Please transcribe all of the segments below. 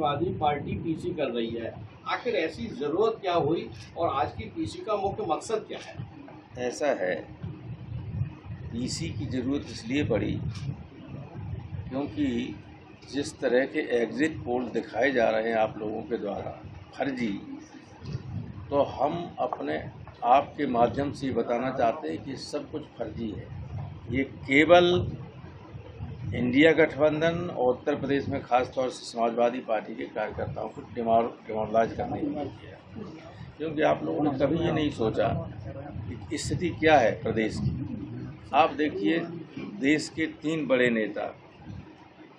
Samajwadi party PC कर रही है, आखिर ऐसी जरूरत क्या हुई और आज की पीसी का मुख्य मकसद क्या है? ऐसा है, पीसी की ज़रूरत इसलिए पड़ी क्योंकि जिस तरह के एग्जिट पोल दिखाए जा रहे हैं आप लोगों के द्वारा फर्जी, तो हम अपने आप के माध्यम से बताना चाहते हैं कि सब कुछ फर्जी है। ये केवल इंडिया गठबंधन और उत्तर प्रदेश में खास तौर से समाजवादी पार्टी के कार्यकर्ताओं को डिमोरलाइज करने के लिए किया, क्योंकि आप लोगों ने कभी ये नहीं सोचा कि स्थिति क्या है प्रदेश की। आप देखिए, देश के 3 बड़े नेता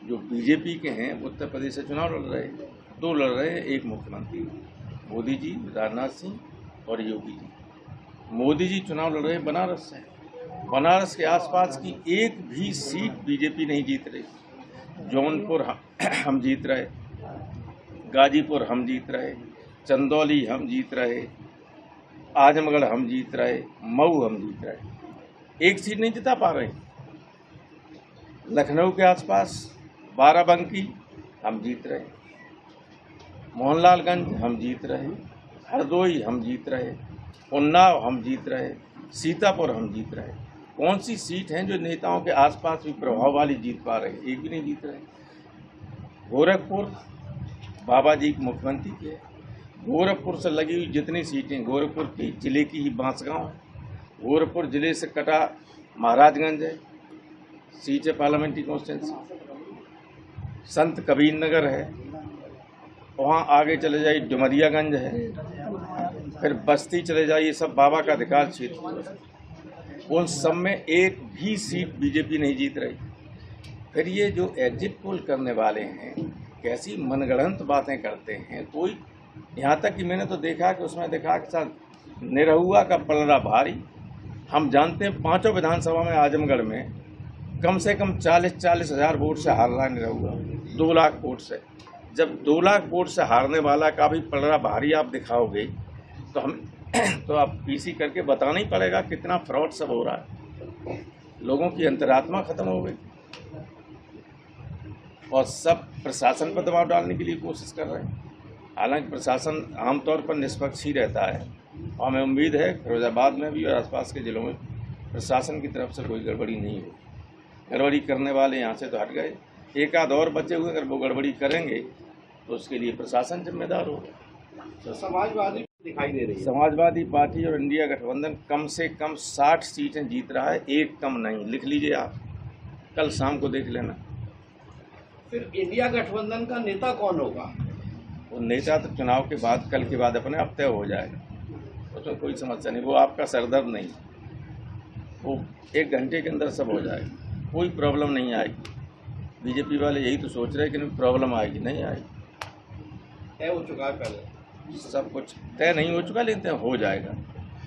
जो बीजेपी के हैं उत्तर प्रदेश से चुनाव लड़ रहे हैं, 2 लड़ रहे हैं, एक मुख्यमंत्री मोदी जी, राजनाथ सिंह और योगी जी। मोदी जी चुनाव लड़ रहे हैं बनारस से, बनारस के आसपास की एक भी सीट बीजेपी नहीं जीत रही। जौनपुर हम जीत रहे, गाजीपुर हम जीत रहे, चंदौली हम जीत रहे, आजमगढ़ हम जीत रहे, मऊ हम जीत रहे, एक सीट नहीं जिता पा रहे। लखनऊ के आसपास बाराबंकी हम जीत रहे, मोहनलालगंज हम जीत रहे, हरदोई हम जीत रहे, उन्नाव हम जीत रहे, सीतापुर हम जीत रहे। कौन सी सीट हैं जो नेताओं के आसपास भी प्रभाव वाली जीत पा रहे? एक भी नहीं जीत रहे। गोरखपुर बाबा जी मुख्यमंत्री के, गोरखपुर से लगी हुई जितनी सीटें, गोरखपुर की जिले की ही बांसगांव, गोरखपुर जिले से कटा महाराजगंज है, सीट है पार्लियामेंट्री कॉन्स्टिट्यूंसी, संत कबीर नगर है, वहाँ आगे चले जाइए डुमरियागंज है, फिर बस्ती चले जाइए, सब बाबा का अधिकार क्षेत्र। उन सब में एक भी सीट बीजेपी नहीं जीत रही। फिर ये जो एग्जिट पोल करने वाले हैं कैसी मनगढ़ंत बातें करते हैं। कोई यहाँ तक कि मैंने तो देखा कि उसमें देखा कि साथ निरहुआ का पलड़ा भारी। हम जानते हैं 5 विधानसभा में आजमगढ़ में कम से कम 40-40 हज़ार वोट से हार रहा है निरहुआ, 2 लाख वोट से। जब 2 लाख वोट से हारने वाला का भी पलड़ा भारी आप दिखाओगे तो आप पीसी करके बताना ही पड़ेगा कितना फ्रॉड सब हो रहा है। लोगों की अंतरात्मा खत्म हो गई और सब प्रशासन पर दबाव डालने के लिए कोशिश कर रहे हैं। हालांकि प्रशासन आमतौर पर निष्पक्ष ही रहता है और हमें उम्मीद है फिरोजाबाद में भी और आसपास के जिलों में प्रशासन की तरफ से कोई गड़बड़ी नहीं होगी। गड़बड़ी करने वाले यहाँ से तो हट गए, एक आध और बचे हुए, अगर वो गड़बड़ी करेंगे तो उसके लिए प्रशासन जिम्मेदार होगा। तो समाजवादी दिखाई दे रही है, समाजवादी पार्टी और इंडिया गठबंधन कम से कम 60 सीटें जीत रहा है, एक कम नहीं। लिख लीजिए आप, कल शाम को देख लेना। फिर इंडिया गठबंधन का नेता कौन होगा? वो नेता तो चुनाव के बाद, कल के बाद अपने आप तय हो जाएगा, उसमें कोई समस्या नहीं। वो आपका सरदर्द नहीं, वो 1 घंटे के अंदर सब हो जाएगा, कोई प्रॉब्लम नहीं आएगी। बीजेपी वाले यही तो सोच रहे हैं कि प्रॉब्लम आएगी, नहीं आएगी। तय हो चुका है पहले, सब कुछ तय नहीं हो चुका लेकिन तय हो जाएगा।